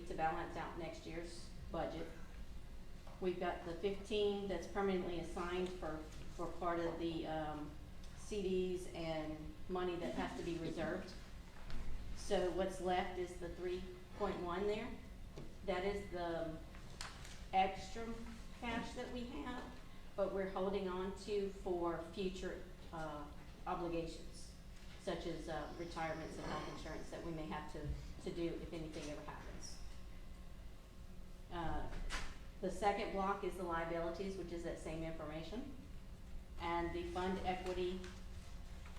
to balance out next year's budget. We've got the 15 that's permanently assigned for part of the, CDs and money that has to be reserved. So what's left is the 3.1 there. That is the extra cash that we have, but we're holding on to for future, obligations, such as, retirements and health insurance that we may have to do if anything ever happens. The second block is the liabilities, which is that same information. And the fund equity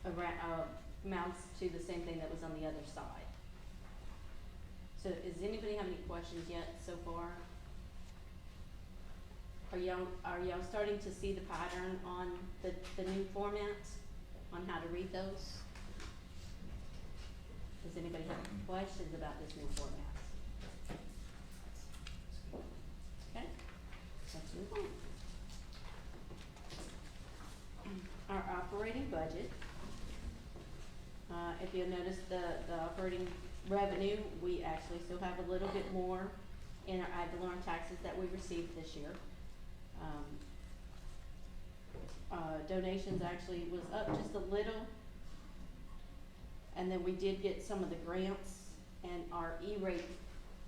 amounts to the same thing that was on the other side. So does anybody have any questions yet so far? Are y'all starting to see the pattern on the new format, on how to read those? Does anybody have questions about this new format? Okay, let's move on. Our operating budget. If you'll notice the operating revenue, we actually still have a little bit more in our ad valorem taxes that we received this year. Donations actually was up just a little. And then we did get some of the grants and our E-rate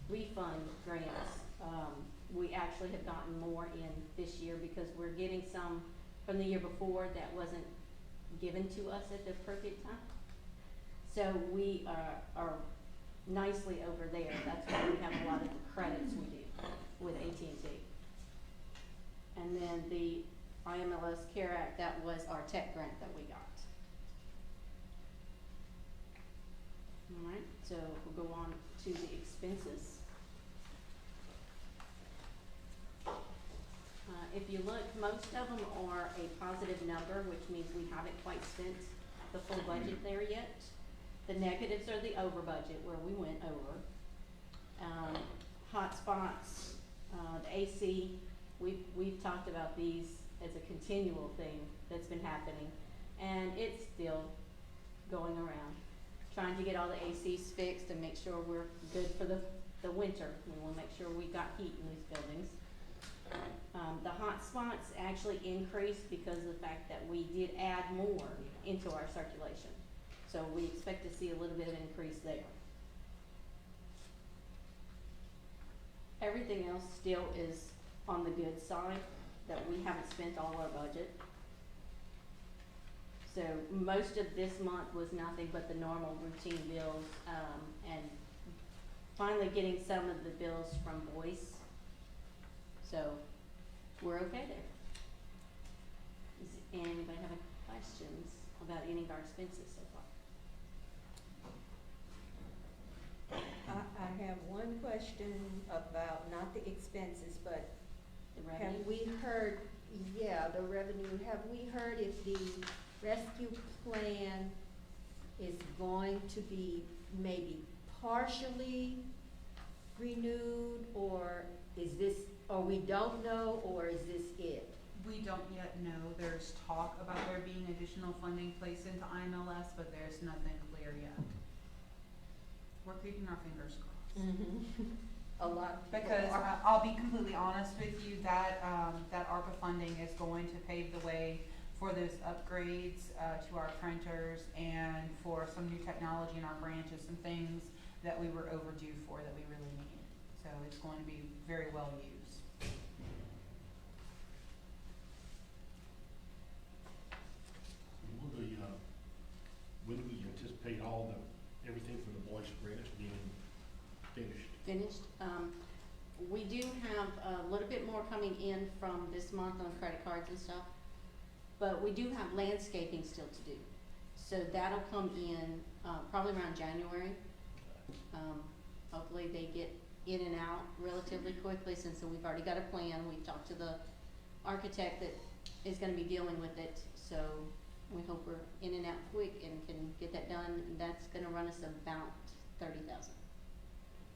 refund grants. We actually have gotten more in this year because we're getting some from the year before that wasn't given to us at the appropriate time. So we are nicely over there. That's why we have a lot of the credits we do with AT&T. And then the IMLS CARE Act, that was our tech grant that we got. All right, so we'll go on to the expenses. If you look, most of them are a positive number, which means we haven't quite spent the full budget there yet. The negatives are the over budget, where we went over. Hotspots, the AC, we've talked about these as a continual thing that's been happening, and it's still going around. Trying to get all the ACs fixed and make sure we're good for the winter. We wanna make sure we got heat in these buildings. The hotspots actually increased because of the fact that we did add more into our circulation. So we expect to see a little bit of increase there. Everything else still is on the good side, that we haven't spent all our budget. So most of this month was nothing but the normal routine bills, and finally getting some of the bills from Voice. So we're okay there. Does anybody have any questions about any of our expenses so far? I have one question about not the expenses, but The revenue? have we heard, the revenue, have we heard if the rescue plan is going to be maybe partially renewed, or is this, or we don't know, or is this it? We don't yet know. There's talk about there being additional funding placed into IMLS, but there's nothing clear yet. We're keeping our fingers crossed. A lot of people Because are. I'll be completely honest with you, that ARPA funding is going to pave the way for those upgrades to our printers and for some new technology in our branches, some things that we were overdue for that we really need. So it's going to be very well used. When do we anticipate everything from the Voice grants being finished? Finished. We do have a little bit more coming in from this month on credit cards and stuff, but we do have landscaping still to do. So that'll come in, probably around January. Hopefully they get in and out relatively quickly, since we've already got a plan. We've talked to the architect that is gonna be dealing with it, so we hope we're in and out quick and can get that done. That's gonna run us about $30,000.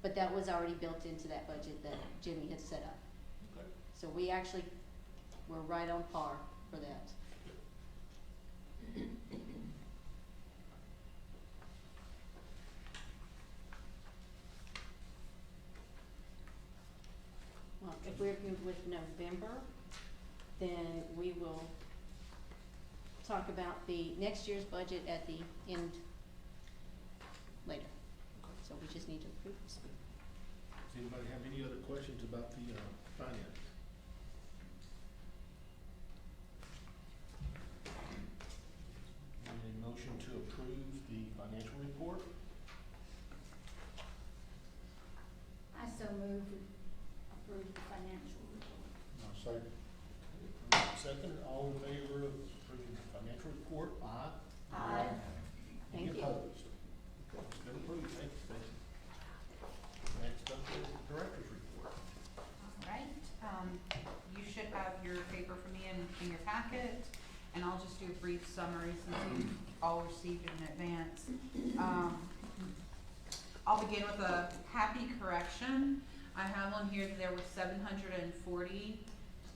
But that was already built into that budget that Jimmy had set up. Okay. So we're right on par for that. November, then we will talk about the next year's budget at the end later. So we just need to approve this. Does anybody have any other questions about the, finance? Need a motion to approve the financial report? I so move to approve the financial report. No, second. Second, all in favor of approving the financial report? Aye. Aye. Thank Any you. opposed? It's been approved, thank you, Stacy. Next up is the director's report. Alright, you should have your paper from me in your packet, and I'll just do a brief summary since you've all received it in advance. I'll begin with a happy correction. I have on here that there were 740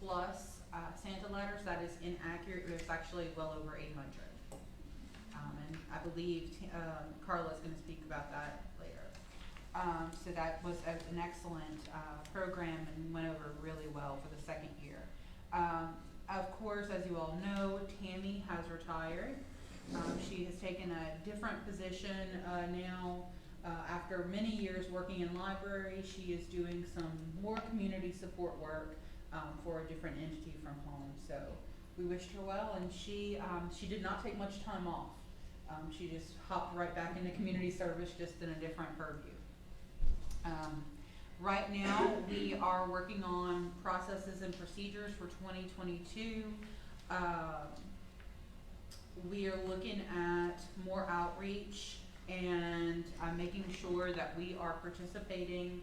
plus Santa letters. That is inaccurate. There's actually well over 800. And I believe Carla's going to speak about that later. So that was an excellent program and went over really well for the second year. Of course, as you all know, Tammy has retired. She has taken a different position now. After many years working in library, she is doing some more community support work for a different entity from home. So we wished her well, and she did not take much time off. She just hopped right back into community service, just in a different purview. Right now, we are working on processes and procedures for 2022. We are looking at more outreach and making sure that we are participating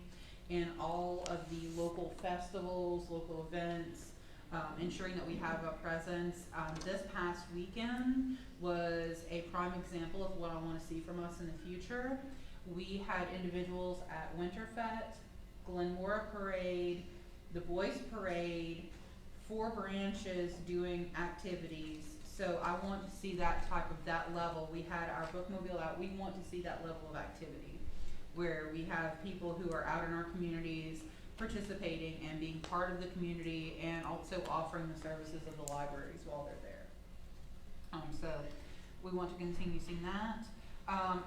in all of the local festivals, local events, ensuring that we have a presence. This past weekend was a prime example of what I want to see from us in the future. We had individuals at Winterfest, Glenmora Parade, the Boys Parade, 4 branches doing activities. So I want to see that level. We had our bookmobile out. We want to see that level of activity where we have people who are out in our communities participating and being part of the community and also offering the services of the libraries while they're there. So we want to continue seeing that.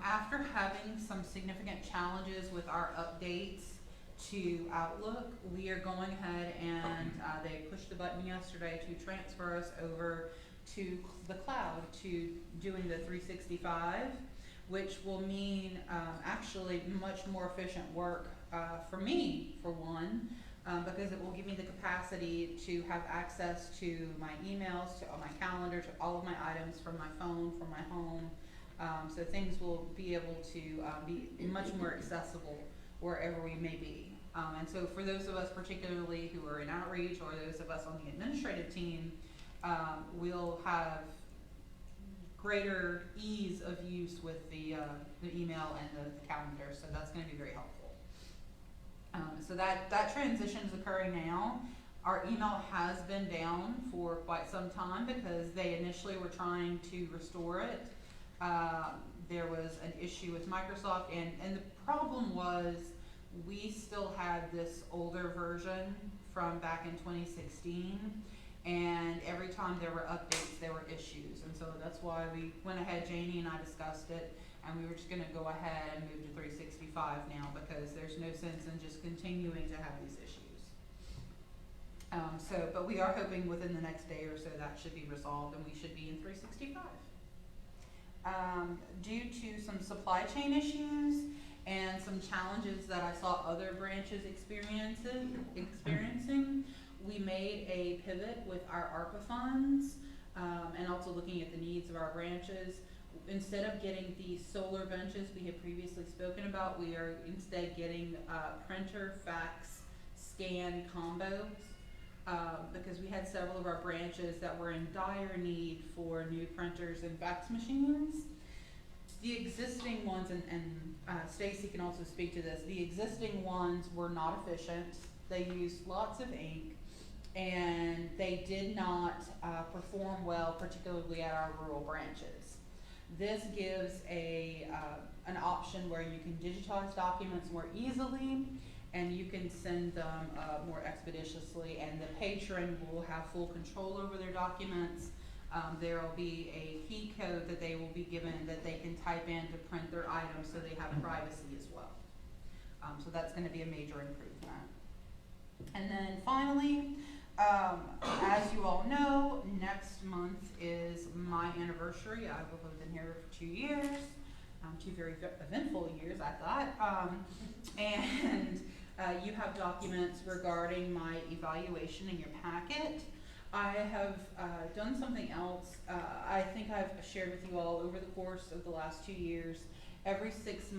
After having some significant challenges with our updates to Outlook, we are going ahead and they pushed the button yesterday to transfer us over to the cloud, to doing the 365, which will mean actually much more efficient work for me, for one, because it will give me the capacity to have access to my emails, to my calendar, to all of my items from my phone, from my home. So things will be able to be much more accessible wherever we may be. And so for those of us particularly who are in outreach, or those of us on the administrative team, we'll have greater ease of use with the email and the calendar, so that's going to be very helpful. So that transition is occurring now. Our email has been down for quite some time because they initially were trying to restore it. There was an issue with Microsoft, and the problem was we still had this older version from back in 2016, and every time there were updates, there were issues. And so that's why we went ahead, Janie and I discussed it, and we were just gonna go ahead and move to 365 now, because there's no sense in just continuing to have these issues. But we are hoping within the next day or so that should be resolved and we should be in 365. Due to some supply chain issues and some challenges that I saw other branches experiencing, we made a pivot with our ARPA funds, and also looking at the needs of our branches. Instead of getting the solar benches we had previously spoken about, we are instead getting printer, fax, scan combos, because we had several of our branches that were in dire need for new printers and fax machines. The existing ones, and Stacy can also speak to this, the existing ones were not efficient. They used lots of ink, and they did not perform well, particularly at our rural branches. This gives an option where you can digitize documents more easily and you can send them more expeditiously, and the patron will have full control over their documents. There will be a key code that they will be given that they can type in to print their items, so they have privacy as well. So that's going to be a major improvement. And then finally, as you all know, next month is my anniversary. I will have been here for 2 years, 2 very eventful years, I thought. And you have documents regarding my evaluation in your packet. I have done something else. I think I've shared with you all over the course of the last 2 years. Every 6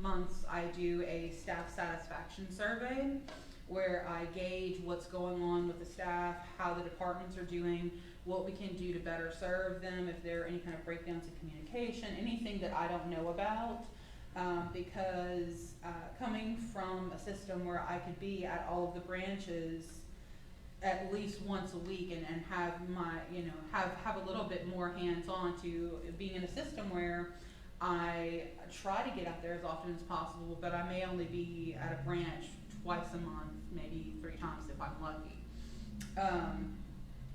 months, I do a staff satisfaction survey where I gauge what's going on with the staff, how the departments are doing, what we can do to better serve them, if there are any kind of breakdowns in communication, anything that I don't know about. Because coming from a system where I could be at all of the branches at least once a week and have my, have a little bit more hands-on to being in a system where I try to get out there as often as possible, but I may only be at a branch twice a month, maybe 3 times if I'm lucky.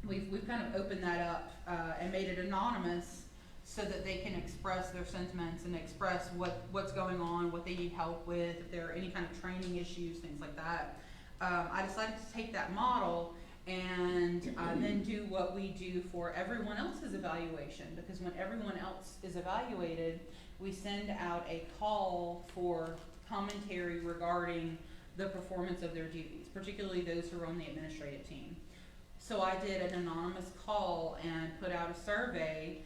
We've kind of opened that up and made it anonymous so that they can express their sentiments and express what's going on, what they need help with, if there are any kind of training issues, things like that. I decided to take that model and then do what we do for everyone else's evaluation, because when everyone else is evaluated, we send out a call for commentary regarding the performance of their duties, particularly those who are on the administrative team. So I did an anonymous call and put out a survey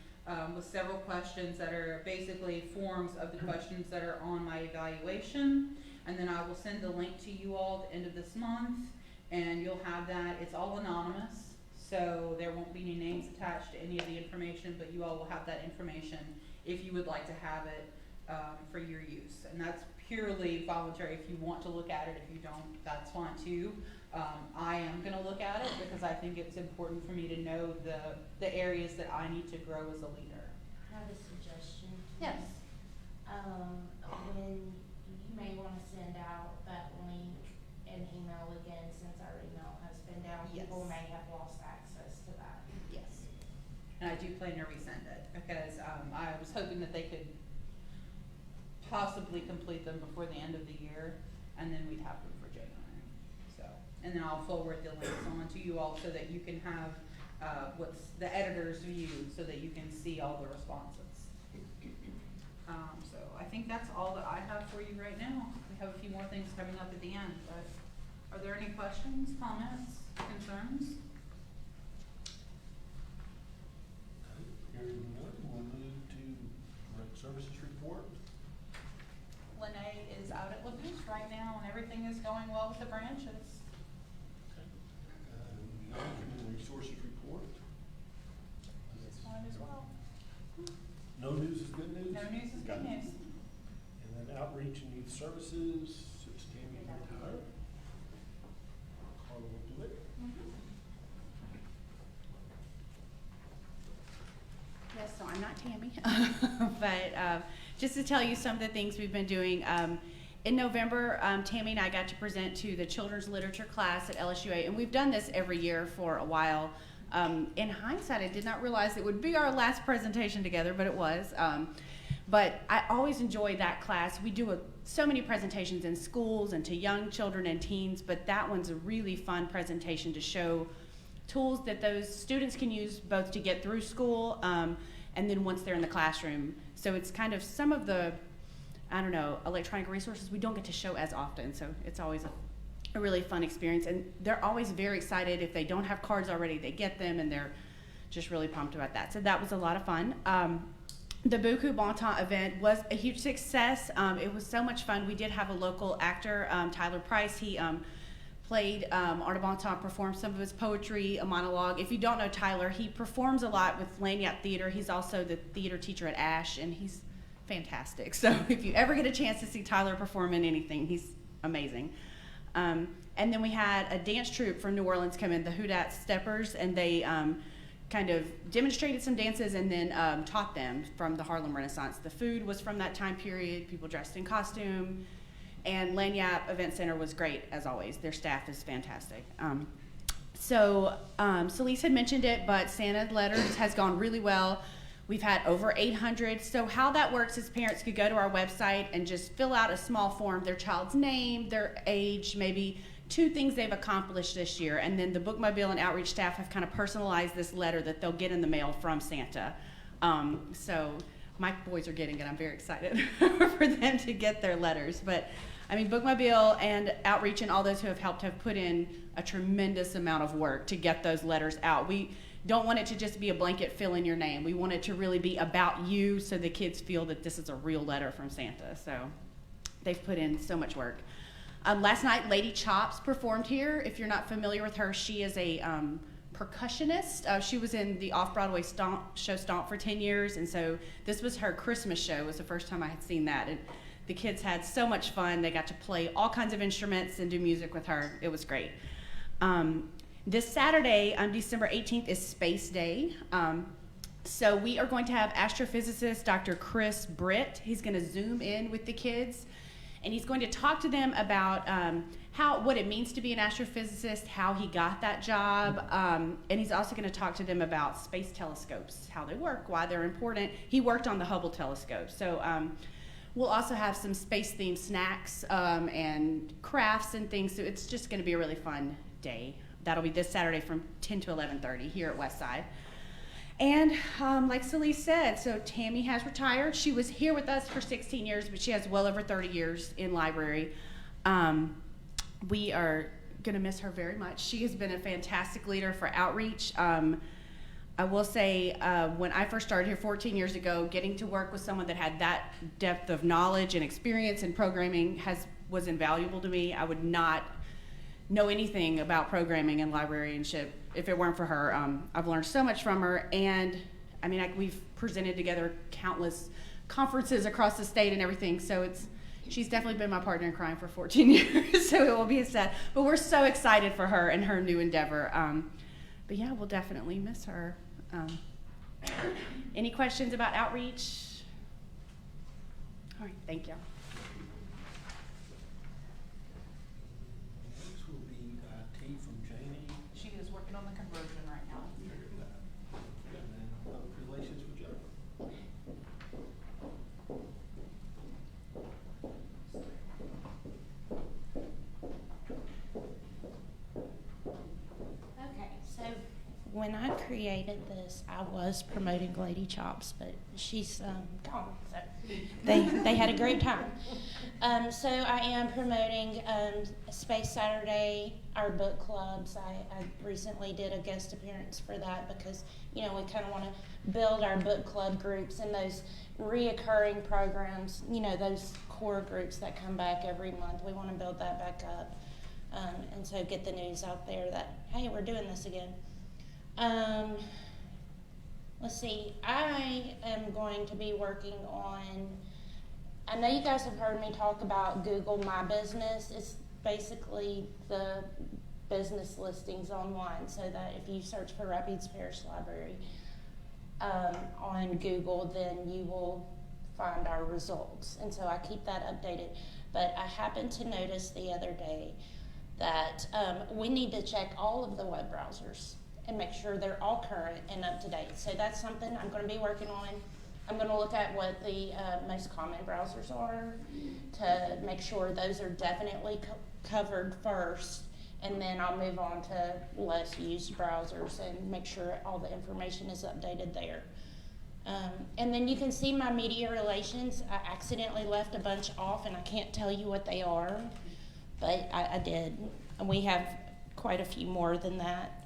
with several questions that are basically forms of the questions that are on my evaluation. And then I will send the link to you all at the end of this month, and you'll have that. It's all anonymous, so there won't be any names attached to any of the information, but you all will have that information if you would like to have it for your use. And that's purely voluntary. If you want to look at it, if you don't, that's fine too. I am going to look at it because I think it's important for me to know the areas that I need to grow as a leader. I have a suggestion. Yes. When you may want to send out that link and email again, since our email has been down, Yes. people may have lost access to that. Yes. And I do plan to resend it because I was hoping that they could possibly complete them before the end of the year, and then we'd have them for January. So, and then I'll forward the links on to you all so that you can have what's the editor's view, so that you can see all the responses. So I think that's all that I have for you right now. We have a few more things coming up at the end, but are there any questions, comments, concerns? Hearing none, we'll move to rec services report. Lene is out at LaBouche right now, and everything is going well with the branches. Okay. Non-human resources report. This one as well. No news is good news? No news is Got good it. news. And then outreach and youth services, since Tammy retired. Carla will do it. Yes, so I'm not Tammy, but just to tell you some of the things we've been doing. In November, Tammy and I got to present to the children's literature class at LSUA, and we've done this every year for a while. In hindsight, I did not realize it would be our last presentation together, but it was. But I always enjoy that class. We do so many presentations in schools and to young children and teens, but that one's a really fun presentation to show tools that those students can use both to get through school and then once they're in the classroom. So it's kind of some of the, electronic resources we don't get to show as often. So it's always a really fun experience. And they're always very excited. If they don't have cards already, they get them, and they're just really pumped about that. So that was a lot of fun. The Beaucoup Bon Temps event was a huge success. It was so much fun. We did have a local actor, Tyler Price. He played Art Bon Temps, performed some of his poetry, a monologue. If you don't know Tyler, he performs a lot with Lanyap Theater. He's also the theater teacher at Ash, and he's fantastic. So if you ever get a chance to see Tyler perform in anything, he's amazing. And then we had a dance troupe from New Orleans come in, the Houdat Steppers, and they kind of demonstrated some dances and then taught them from the Harlem Renaissance. The food was from that time period, people dressed in costume. And Lanyap Event Center was great, as always. Their staff is fantastic. Celeste had mentioned it, but Santa Letters has gone really well. We've had over 800. So how that works is parents could go to our website and just fill out a small form, their child's name, their age, maybe 2 things they've accomplished this year. And then the Bookmobile and outreach staff have kind of personalized this letter that they'll get in the mail from Santa. So my boys are getting it. I'm very excited for them to get their letters. But I mean, Bookmobile and outreach and all those who have helped have put in a tremendous amount of work to get those letters out. We don't want it to just be a blanket fill in your name. We want it to really be about you so the kids feel that this is a real letter from Santa. So they've put in so much work. Last night, Lady Chops performed here. If you're not familiar with her, she is a percussionist. She was in the off-Broadway show Stomp for 10 years, and so this was her Christmas show. It was the first time I had seen that. And the kids had so much fun. They got to play all kinds of instruments and do music with her. It was great. This Saturday, on December 18th, is Space Day. So we are going to have astrophysicist Dr. Chris Britt. He's going to Zoom in with the kids, and he's going to talk to them about what it means to be an astrophysicist, how he got that job, and he's also going to talk to them about space telescopes, how they work, why they're important. He worked on the Hubble telescope. So we'll also have some space-themed snacks and crafts and things, so it's just going to be a really fun day. That'll be this Saturday from 10 to 11:30 here at Westside. And like Celeste said, so Tammy has retired. She was here with us for 16 years, but she has well over 30 years in library. We are going to miss her very much. She has been a fantastic leader for outreach. I will say, when I first started here 14 years ago, getting to work with someone that had that depth of knowledge and experience in programming was invaluable to me. I would not know anything about programming and librarianship if it weren't for her. I've learned so much from her, and I mean, we've presented together countless conferences across the state and everything, so she's definitely been my partner in crime for 14 years, so it will be sad. But we're so excited for her and her new endeavor. But yeah, we'll definitely miss her. Any questions about outreach? All right, thank you. Next will be T from Janie, She is working on the conversion right now. and then public relations with Joe. Okay, so when I created this, I was promoting Lady Chops, but she's gone, so they had a great time. So I am promoting Space Saturday, our book clubs. I recently did a guest appearance for that because, we kind of want to build our book club groups and those reoccurring programs, those core groups that come back every month. We want to build that back up. And so get the news out there that, hey, we're doing this again. Let's see, I am going to be working on, I know you guys have heard me talk about Google My Business. It's basically the business listings online, so that if you search for Rapides Parish Library on Google, then you will find our results. And so I keep that updated. But I happened to notice the other day that we need to check all of the web browsers and make sure they're all current and up to date. So that's something I'm going to be working on. I'm going to look at what the most common browsers are to make sure those are definitely covered first, and then I'll move on to less used browsers and make sure all the information is updated there. And then you can see my media relations. I accidentally left a bunch off, and I can't tell you what they are, but I did. And we have quite a few more than that,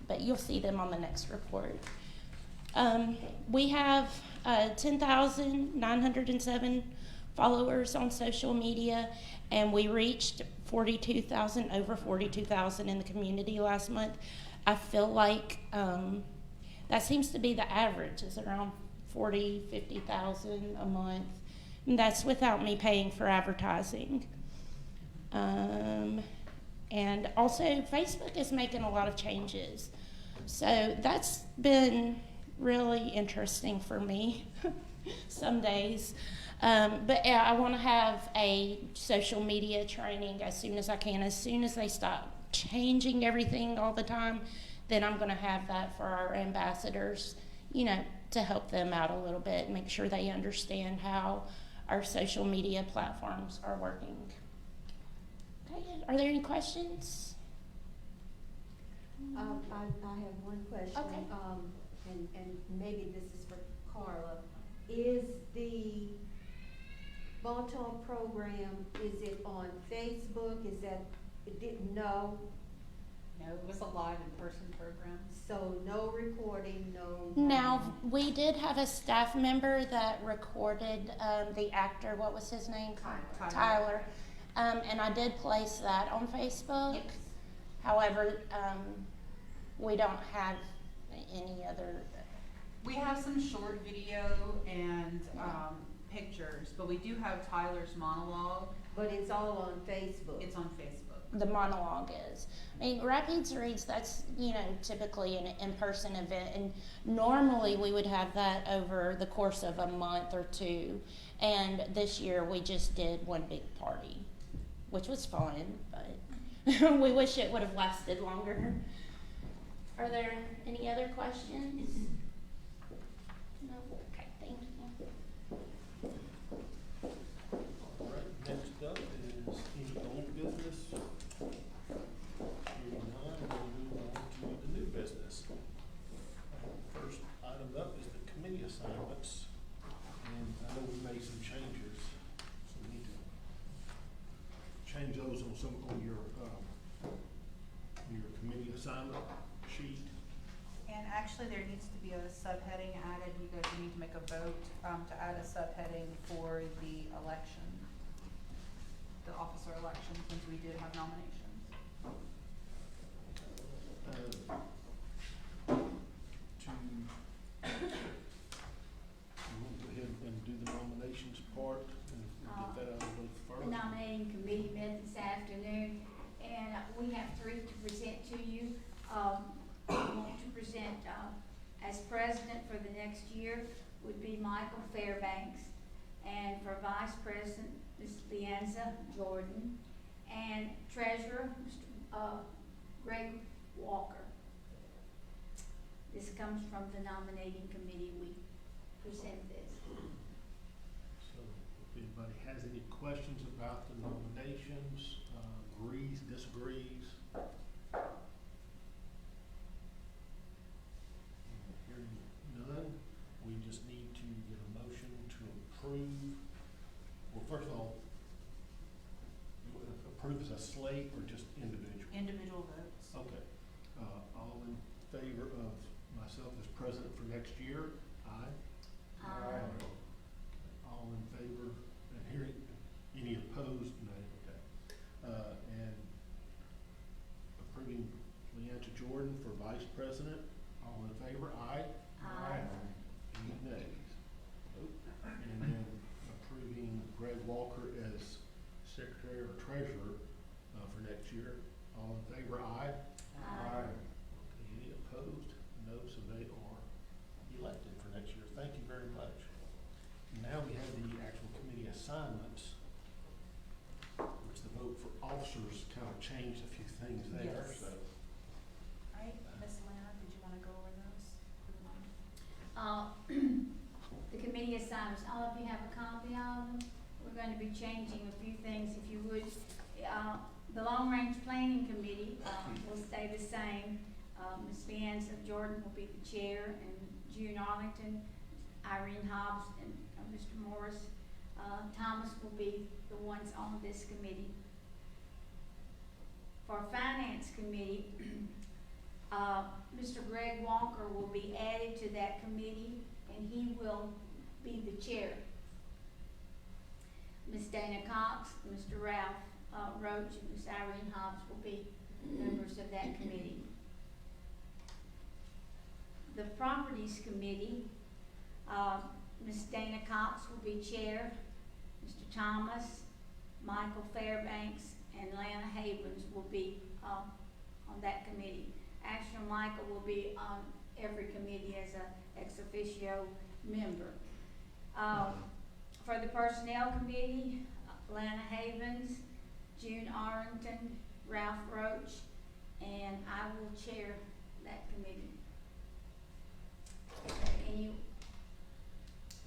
but you'll see them on the next report. We have 10,907 followers on social media, and we reached over 42,000 in the community last month. I feel like that seems to be the average, is around 50,000 a month. And that's without me paying for advertising. And also, Facebook is making a lot of changes. So that's been really interesting for me some days. But yeah, I want to have a social media training as soon as I can. As soon as they stop changing everything all the time, then I'm going to have that for our ambassadors, you know, to help them out a little bit, make sure they understand how our social media platforms are working. Okay, are there any questions? I have one question. Okay. And maybe this is for Carla. Is the Bon Ton program, is it on Facebook? Is that, it didn't know, No, it was a live in-person program. so no recording, no. Now, we did have a staff member that recorded the actor, what was his name? Tyler. And I did place that on Facebook. However, we don't have any other. We have some short video and pictures, but we do have Tyler's monologue. But it's all on Facebook. It's on Facebook. The monologue is. I mean, Rapids Reads, that's, you know, typically an in-person event, and normally we would have that over the course of a month or two, and this year we just did one big party, which was fun, but we wish it would have lasted longer. Are there any other questions? No? Okay, thank you. All right, next up is any old business. Hearing none, we'll move on to the new business. First item up is the committee assignments, and I know we made some changes, so we need to change those on your committee assignment sheet. And actually, there needs to be a subheading added. You guys need to make a vote to add a subheading for the election, the officer election, since we did have nominations. You want to go ahead and do the nominations part and get that out of the way first? The nominating committee met this afternoon, and we have 3 to present to you. We want to present, as president for the next year would be Michael Fairbanks, and for vice president, Ms. Leanza Jordan, and treasurer, Mr. Greg Walker. This comes from the nominating committee. We present this. So if anybody has any questions about the nominations, agrees, disagrees? Hearing none, we just need to get a motion to approve. Well, first of all, you want to approve as a slate or just individual? Individual votes. Okay. All in favor of myself as president for next year? Aye. All in favor, and hearing, any opposed? Nay, okay. And approving Leanza Jordan for vice president, all in favor? Aye. Any nays? Nope. And then approving Greg Walker as secretary or treasurer for next year, all in favor? Aye. Okay, any opposed? No, so they are elected for next year. Thank you very much. Now we have the actual committee assignments, which the vote for officers kind of changed a few things there, Yes. so. All right, Ms. Lana, did you want to go over those? The committee assignments, all of you have a copy of them. We're going to be changing a few things, if you would. The Long Range Planning Committee will stay the same. Ms. Leanza Jordan will be the chair, and June Arlington, Irene Hobbs, and Mr. Morris Thomas will be the ones on this committee. For Finance Committee, Mr. Greg Walker will be added to that committee, and he will be the chair. Ms. Dana Cox, Mr. Ralph Roach, and Ms. Irene Hobbs will be members of that committee. The Properties Committee, Ms. Dana Cox will be chair, Mr. Thomas, Michael Fairbanks, and Lana Havens will be on that committee. Actually, Michael will be on every committee as a ex officio member. For the the Personnel Committee, Lana Havens, June Arlington, Ralph Roach, and I will chair that committee. Any,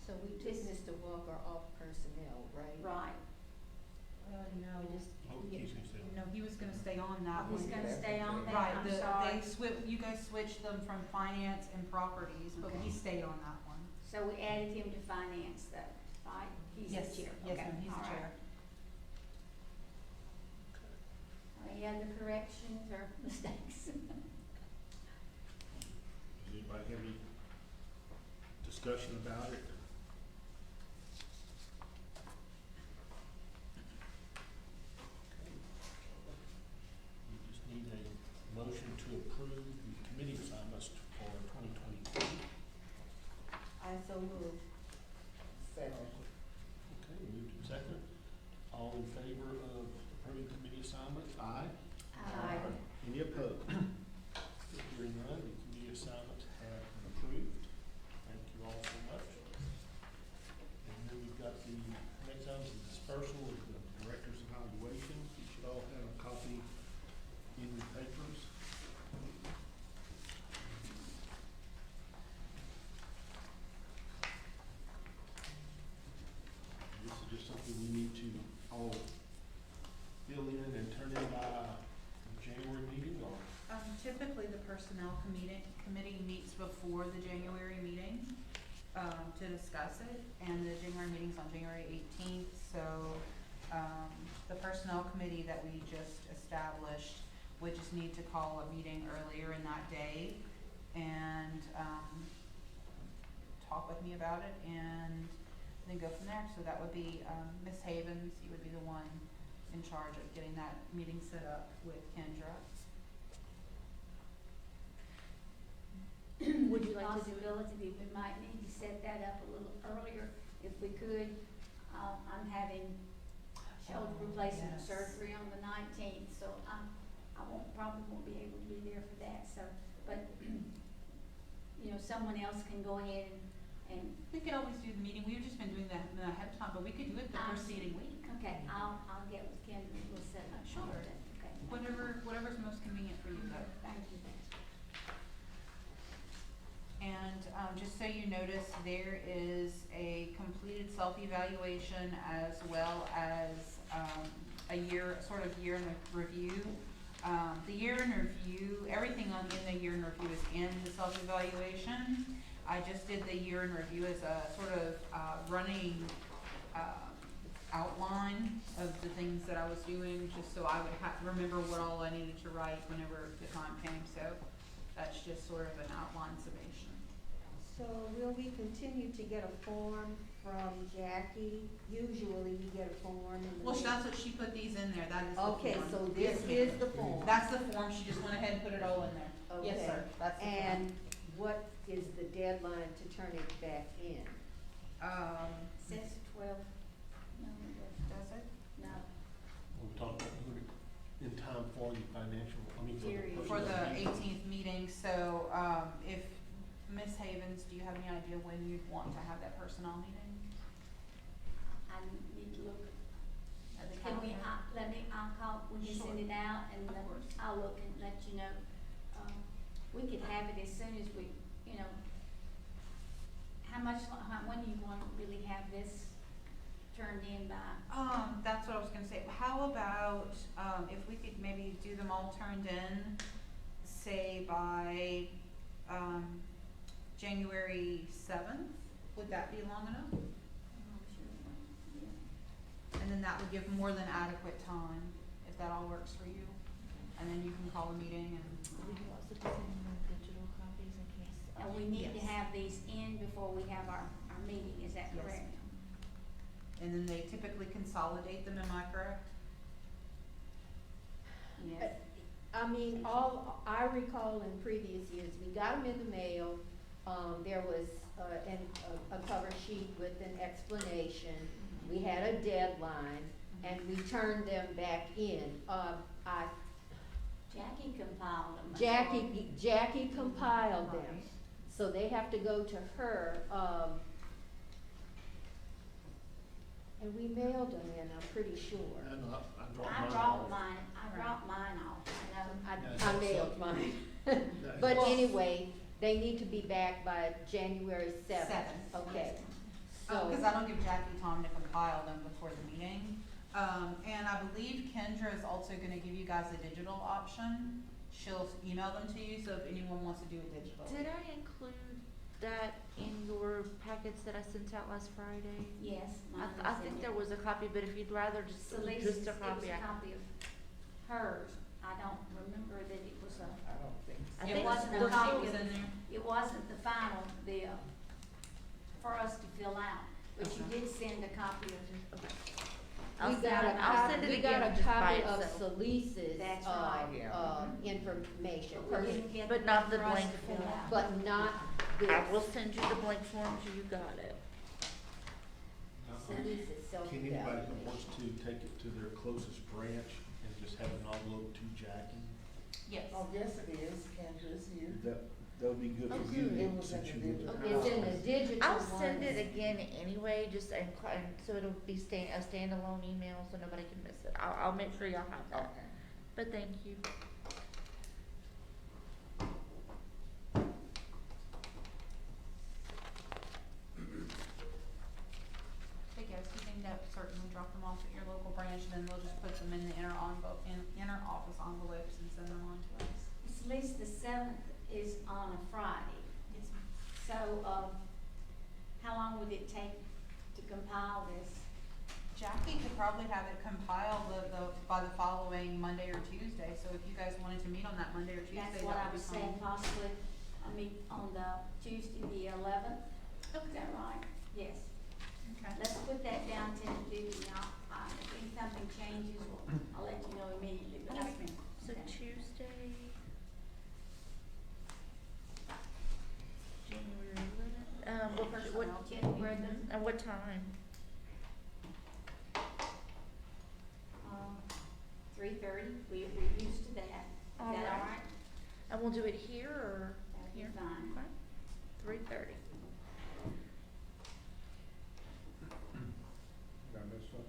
So we took Mr. Walker off personnel, right? right, No, We just, Oh, he's gonna stay on. no, he was gonna stay on that he's one. gonna stay on that, Right, I'm sorry. you guys switched them from finance and properties, but he stayed on that one. So we added him to finance though, right? He's Yes, the chair, yes, okay, ma'am, he's all the right. chair. Any other corrections or mistakes? Does anybody have any discussion about it? We just need a motion to approve the committee assignments for 2023. I so move. Second. Okay, moved and second. All in favor of approving committee assignments? Aye. Aye. Any opposed? Hearing none, the committee assignments have been approved. Thank you all so much. And then we've got the next item is the dispersal of the director's evaluation. You should all have a copy in your papers. This is just something we need to all fill in and turn in by the January meeting, or? Typically, the personnel committee meets before the January meeting, to discuss it, and the January meeting's on January 18th, so, the personnel committee that we just established would just need to call a meeting earlier in that day and, talk with me about it and then go from there. So that would be, Ms. Havens, you would be the one in charge of getting that meeting set up with Kendra. Would you like to do it? Possibility, we might need to set that up a little earlier if we could. I'm having shoulder replacement yes. surgery on the 19th, so probably won't be able to be there for that, so, but, you know, someone else can go ahead and, We could always do the meeting, we've just been doing that ahead of time, but we could do it the preceding week. okay, I'll get with Ken and we'll set up. Sure. Okay. Whatever's most convenient for you, though. Thank you. And, just so you notice, there is a completed self-evaluation as well as, a year in review. The year in review, everything in the year in review is in the self-evaluation. I just did the year in review as a sort of, running, outline of the things that I was doing, just so I would remember what all I needed to write whenever the time came, so that's just sort of an outline summation. So will we continue to get a form from Jackie? Usually we get a form and. Well, that's what she put these in there, that is the form. Okay, so this Yes, ma'am. is the form. That's the form, she just went ahead and put it all in there. Yes, Okay. sir, that's the form. And what is the deadline to turn it back in? Says 12, no, Does it? no, We talked about doing it in time for the financial, Period. For the personnel meeting. 18th meeting, so, if, Ms. Havens, do you have any idea when you'd want to have that personnel meeting? I need to look. At the Can we, calendar? I'll call, when you send it out and Of course. I'll look and let you know. We could have it as soon as we, you know, when do you want to really have this turned in by? That's what I was gonna say, how about, if we could maybe do them all turned in, say by, January 7th? Would that be long enough? I'm sure, yeah. And then that would give more than adequate time, if that all works for you. And then you can call a meeting and. We can also put in more digital copies in case. And we need to Yes. have these in before we have our meeting, is that Yes. correct? And then they typically consolidate them, am I correct? Yes. I mean, I recall in previous years, we got them in the mail, there was, a cover sheet with an explanation. We had a deadline, and we turned them back in. Jackie compiled them. Jackie compiled them, so they have to go to her. And we mailed them in, I'm pretty sure. And I I dropped dropped mine mine, I dropped mine off, I know. Yeah, I mailed mine. off. But Well- anyway, they need to be back by January seventh. Okay. So, Because I don't give Jackie time to compile them before the meeting. And I believe Kendra is also gonna give you guys a digital option. She'll email them to you, so if anyone wants to do it digital. Did I include that in your packets that I sent out last Friday? Yes, I, mine I was in think it. there was a copy, but if you'd rather just, Celise's, just it a was copy, a I copy of hers. I don't remember that it was a, I don't think so. I it think wasn't a the- copy was of, in there. it wasn't the final, for us to fill out. But you did send a copy of Okay. we got a I'll copy, send it we again, got a just by copy of itself. Salisa's, That's right. Yeah. information, We didn't get But not the for us blank to fill form. out. but not this. I will send you the blank forms, you got it. Salisa's Can anybody who self-evaluation. wants to take it to their closest branch and just have an envelope to Jackie? Yes. Oh, yes, it is, Kendra's here. That would be good Oh, for you, good. It was since in you the live digital. It's in the digital I'll one. send it again anyway, just and so it'll be a standalone email, so nobody can miss it. I'll make sure y'all have that. Okay. But thank you. But yes, you can certainly drop them off at your local branch, and then they'll just put them in the inner office envelopes and send them on to us. It's at least the 7th is on a Friday. So, how long would it take to compile this? Jackie could probably have it compiled by the following Monday or Tuesday, so if you guys wanted to meet on that Monday or Tuesday, That's that what I would be was saying, fine. possibly, I mean, on the Tuesday, the 11th. Is that right? Yes. Okay. Let's put that down tentatively. If something changes, I'll let you know immediately, but Yes, I ma'am. So Okay. Tuesday, January 11th, Personnel check, Brenda. and what time? 3:30, we're used to that. Is that all Alright. right? And we'll do it here or That'd be here? fine. Okay. 3:30. Got this one?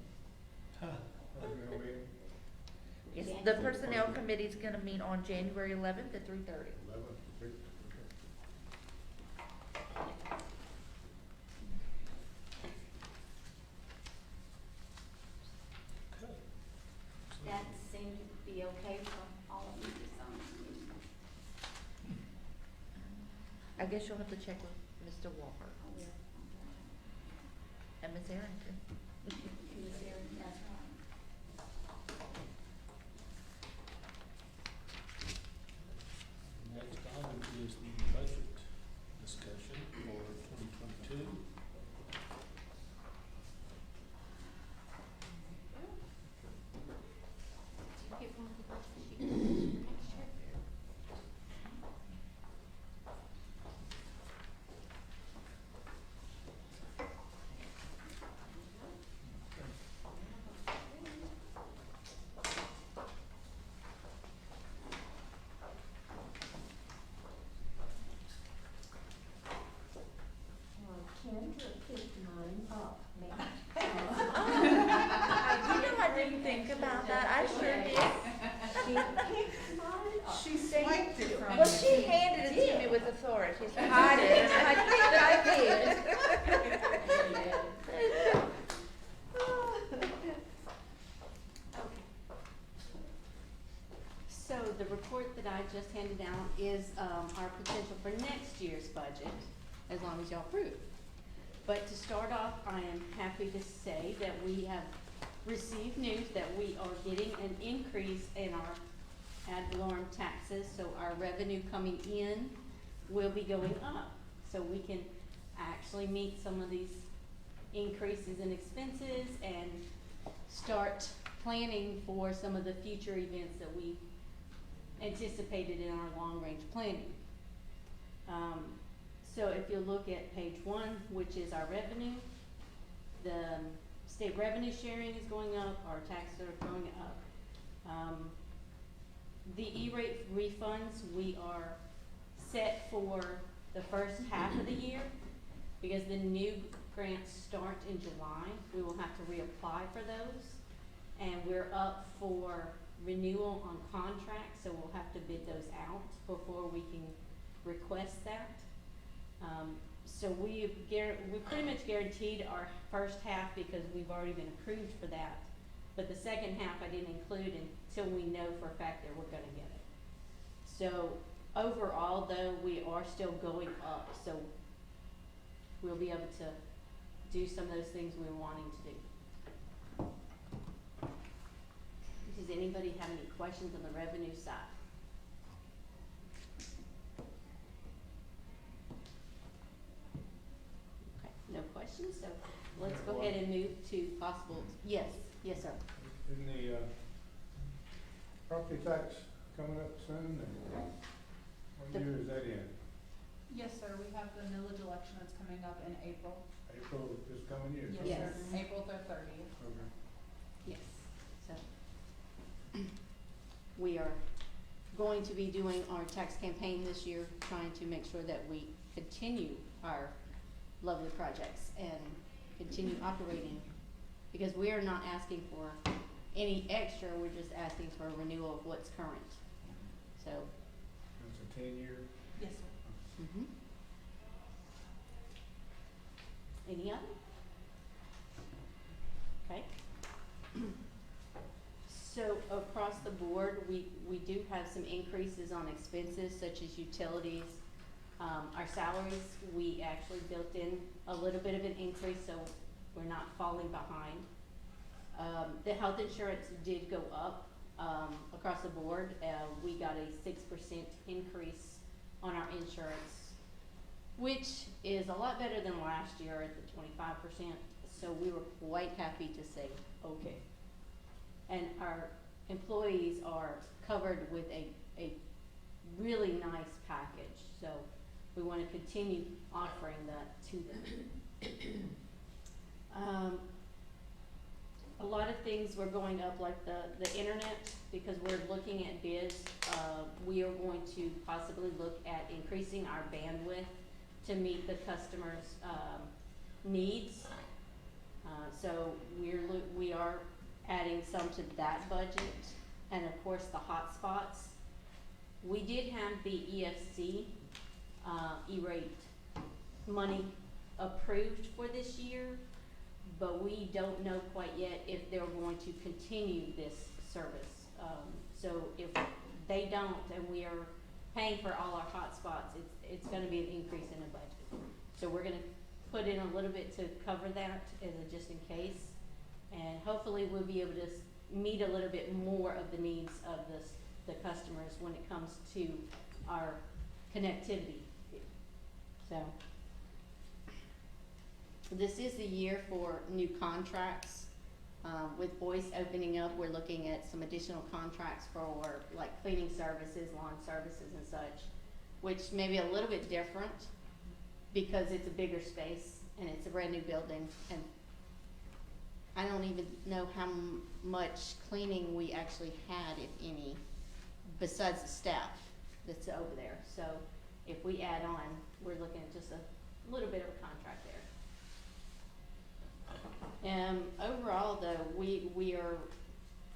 Yes, Yeah. the personnel committee's gonna meet on January 11th at 3:30. 11, okay. Okay. That seemed to be okay for all of you this summer. I guess you'll have to check with Mr. Walker I will. and Ms. Arrington. He was there, that's right. Next item is the budget discussion for 2022. Kendra picked mine up, man. You know, I didn't think about that. I sure did. She picked mine up. She swiped it from Well, you. she handed it to me with authority, so I did. I think I did. So the report that I just handed out is, our potential for next year's budget, as long as y'all approve. But to start off, I am happy to say that we have received news that we are getting an increase in our ad valorem taxes, so our revenue coming in will be going up. So we can actually meet some of these increases in expenses and start planning for some of the future events that we anticipated in our long-range planning. So if you look at page 1, which is our revenue, the state revenue sharing is going up, our taxes are going up. The E-rate refunds, we are set for the first half of the year, because the new grants start in July. We will have to reapply for those. And we're up for renewal on contracts, so we'll have to bid those out before we can request that. So we pretty much guaranteed our first half because we've already been approved for that. But the second half I didn't include until we know for a fact that we're gonna get it. So overall though, we are still going up, so we'll be able to do some of those things we were wanting to do. Does anybody have any questions on the revenue side? Okay, no questions, so let's go ahead and move to possible, yes, sir. Isn't the, property tax coming up soon, and what The- year is that in? Yes, sir, we have the millage election that's coming up in April. April this coming year? Yes. sir. April the 30th. Okay. Yes, so we are going to be doing our tax campaign this year, trying to make sure that we continue our lovely projects and continue operating. Because we are not asking for any extra, we're just asking for a renewal of what's current, so. It's a 10-year? Yes, sir. Mhm. Any other? Okay. So across the board, we do have some increases on expenses such as utilities. Our salaries, we actually built in a little bit of an increase, so we're not falling behind. The health insurance did go up, across the board. We got a 6% increase on our insurance, which is a lot better than last year at the 25%, so we were quite happy to say, okay. And our employees are covered with a really nice package, so we wanna continue offering that to them. A lot of things were going up, like the internet, because we're looking at bids. We are going to possibly look at increasing our bandwidth to meet the customers' needs. So we are adding some to that budget, and of course the hotspots. We did have the EFC, E-rate money approved for this year, but we don't know quite yet if they're going to continue this service. So if they don't, and we are paying for all our hotspots, it's gonna be an increase in the budget. So we're gonna put in a little bit to cover that as a just in case. And hopefully we'll be able to meet a little bit more of the needs of the customers when it comes to our connectivity. So, this is the year for new contracts. With voice opening up, we're looking at some additional contracts for like cleaning services, lawn services and such, which may be a little bit different because it's a bigger space and it's a brand new building, and I don't even know how much cleaning we actually had, if any, besides the staff that's over there. So if we add on, we're looking at just a little bit of a contract there. Overall though, we are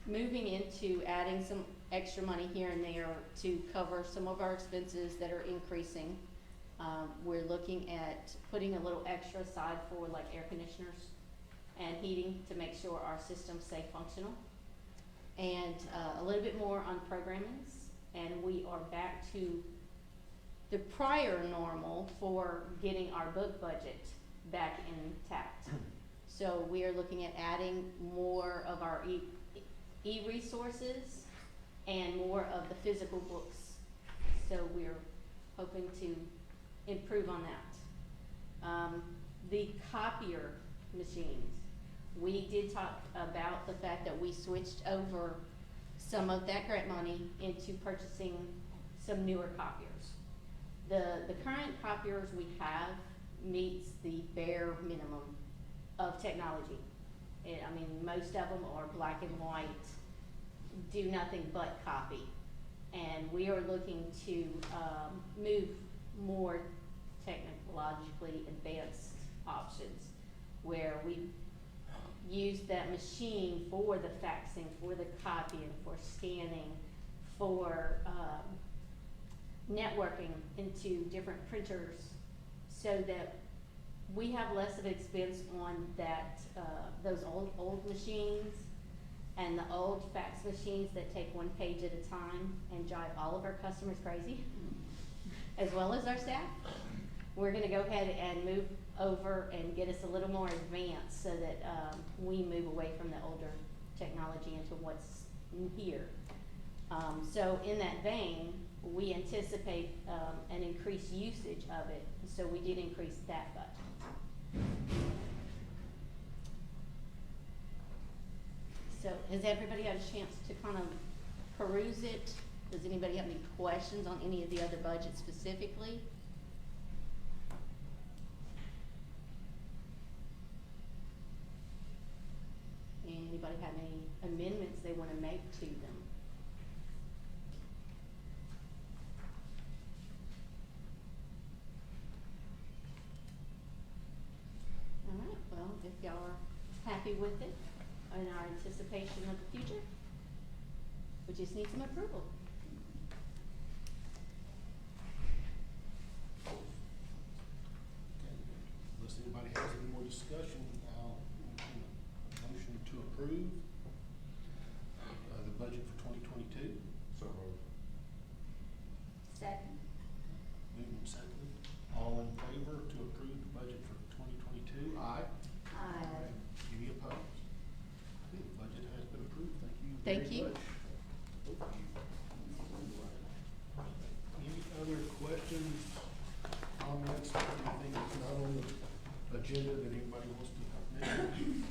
moving into adding some extra money here and there to cover some of our expenses that are increasing. We're looking at putting a little extra aside for like air conditioners and heating to make sure our systems stay functional. And a little bit more on programmings, and we are back to the prior normal for getting our book budget back intact. So we are looking at adding more of our e-resources and more of the physical books. So we're hoping to improve on that. The copier machines, we did talk about the fact that we switched over some of that grant money into purchasing some newer copiers. The current copiers we have meets the bare minimum of technology. I mean, most of them are black and white, do nothing but copy. And we are looking to move more technologically advanced options. where we use that machine for the faxing, for the copying, for scanning, for, networking into different printers, so that we have less of expense on that, those old machines and the old fax machines that take one page at a time and drive all of our customers crazy, as well as our staff. We're gonna go ahead and move over and get us a little more advanced so that, we move away from the older technology into what's here. So in that vein, we anticipate, an increased usage of it, so we did increase that budget. So has everybody had a chance to kind of peruse it? Does anybody have any questions on any of the other budgets specifically? Anybody have any amendments they wanna make to them? All right, well, if y'all are happy with it, in our anticipation of the future, we just need some approval. Okay, unless anybody has any more discussion, I'll entertain a motion to approve, the budget for 2022. So moved. Second. Moved and seconded. All in favor to approve the budget for 2022? Aye. Aye. Any opposed? Okay, the budget has been approved. Thank you Thank very you. much. Any other questions, comments, anything that's not on the agenda that anybody wants to mention?